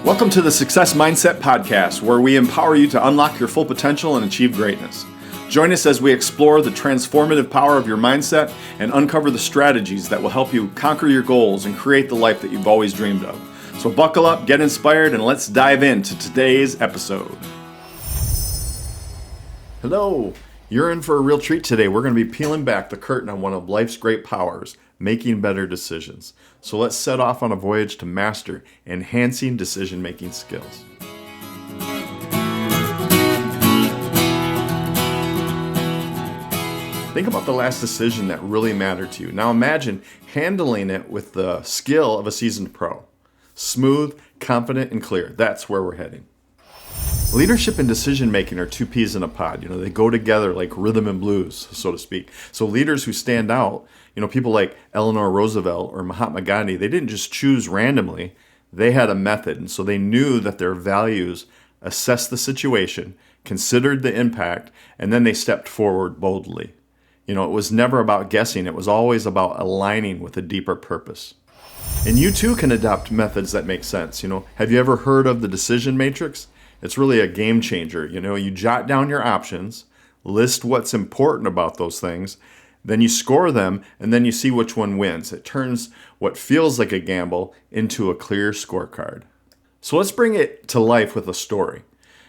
Welcome to the Success Mindset Podcast, where we empower you to unlock your full potential and achieve greatness. Join us as we explore the transformative power of your mindset and uncover the strategies that will help you conquer your goals and create the life that you've always dreamed of. So buckle up, get inspired, and let's dive into today's episode. Hello, you're in for a real treat today. We're going to be peeling back the curtain on one of life's great powers, making better decisions. So let's set off on a voyage to master enhancing decision-making skills. Think about the last decision that really mattered to you. Now imagine handling it with the skill of a seasoned pro. Smooth, confident, and clear. That's where we're heading. Leadership and decision-making are two peas in a pod. They go together like rhythm and blues, so to speak. So leaders who stand out, people like Eleanor Roosevelt or Mahatma Gandhi, they didn't just choose randomly. They had a method, and so they knew that their values assessed the situation, considered the impact, and then they stepped forward boldly. It was never about guessing. It was always about aligning with a deeper purpose. And you too can adopt methods that make sense. Have you ever heard of the decision matrix? It's really a game changer. You jot down your options, list what's important about those things, then you score them, and then you see which one wins. It turns what feels like a gamble into a clear scorecard. So let's bring it to life with a story.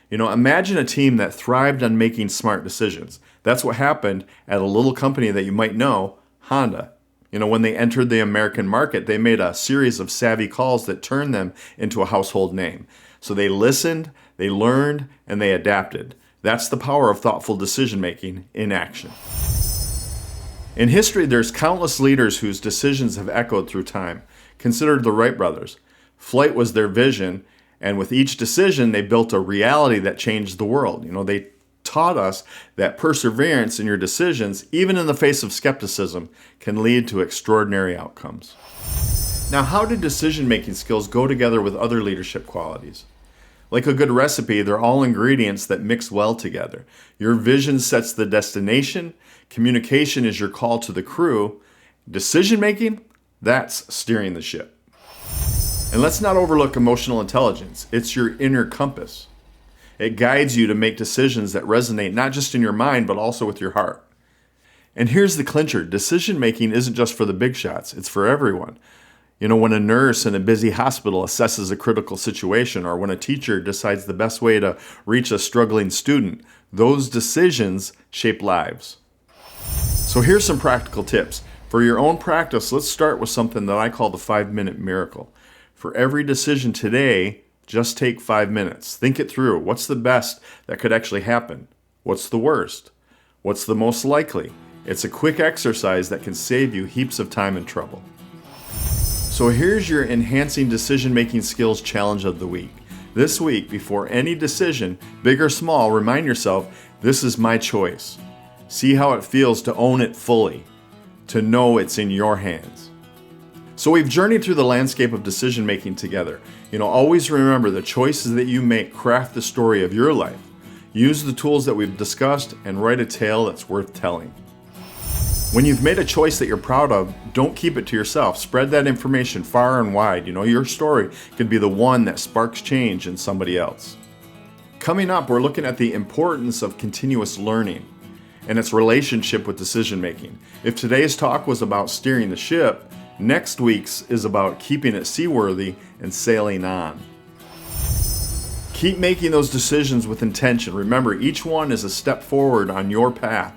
Imagine a team that thrived on making smart decisions. That's what happened at a little company that you might know, Honda. When they entered the American market, they made a series of savvy calls that turned them into a household name. So they listened, they learned, and they adapted. That's the power of thoughtful decision-making in action. In history, there's countless leaders whose decisions have echoed through time. Consider the Wright brothers. Flight was their vision, and with each decision, they built a reality that changed the world. They taught us that perseverance in your decisions, even in the face of skepticism, can lead to extraordinary outcomes. Now, how do decision-making skills go together with other leadership qualities? Like a good recipe, they're all ingredients that mix well together. Your vision sets the destination. Communication is your call to the crew. Decision-making, that's steering the ship. And let's not overlook emotional intelligence. It's your inner compass. It guides you to make decisions that resonate not just in your mind, but also with your heart. And here's the clincher. Decision-making isn't just for the big shots. It's for everyone. When a nurse in a busy hospital assesses a critical situation, or when a teacher decides the best way to reach a struggling student, those decisions shape lives. So here's some practical tips. For your own practice, let's start with something that I call the 5-minute miracle. For every decision today, just take 5 minutes. Think it through. What's the best that could actually happen? What's the worst? What's the most likely? It's a quick exercise that can save you heaps of time and trouble. So here's your enhancing decision-making skills challenge of the week. This week, before any decision, big or small, remind yourself, this is my choice. See how it feels to own it fully, to know it's in your hands. So we've journeyed through the landscape of decision-making together. Always remember the choices that you make craft the story of your life. Use the tools that we've discussed and write a tale that's worth telling. When you've made a choice that you're proud of, don't keep it to yourself. Spread that information far and wide. Your story could be the one that sparks change in somebody else. Coming up, we're looking at the importance of continuous learning and its relationship with decision making. If today's talk was about steering the ship, next week's is about keeping it seaworthy and sailing on. Keep making those decisions with intention. Remember, each one is a step forward on your path.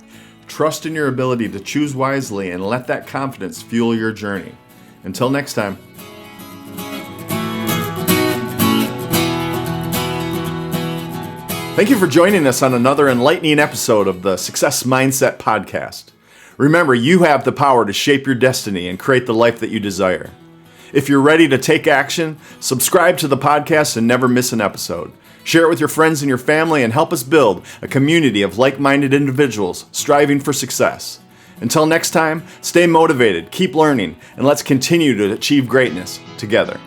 Trust in your ability to choose wisely and let that confidence fuel your journey. Until next time. Thank you for joining us on another enlightening episode of the Success Mindset Podcast. Remember, you have the power to shape your destiny and create the life that you desire. If you're ready to take action, subscribe to the podcast and never miss an episode. Share it with your friends and your family and help us build a community of like-minded individuals striving for success. Until next time, stay motivated, keep learning, and let's continue to achieve greatness together.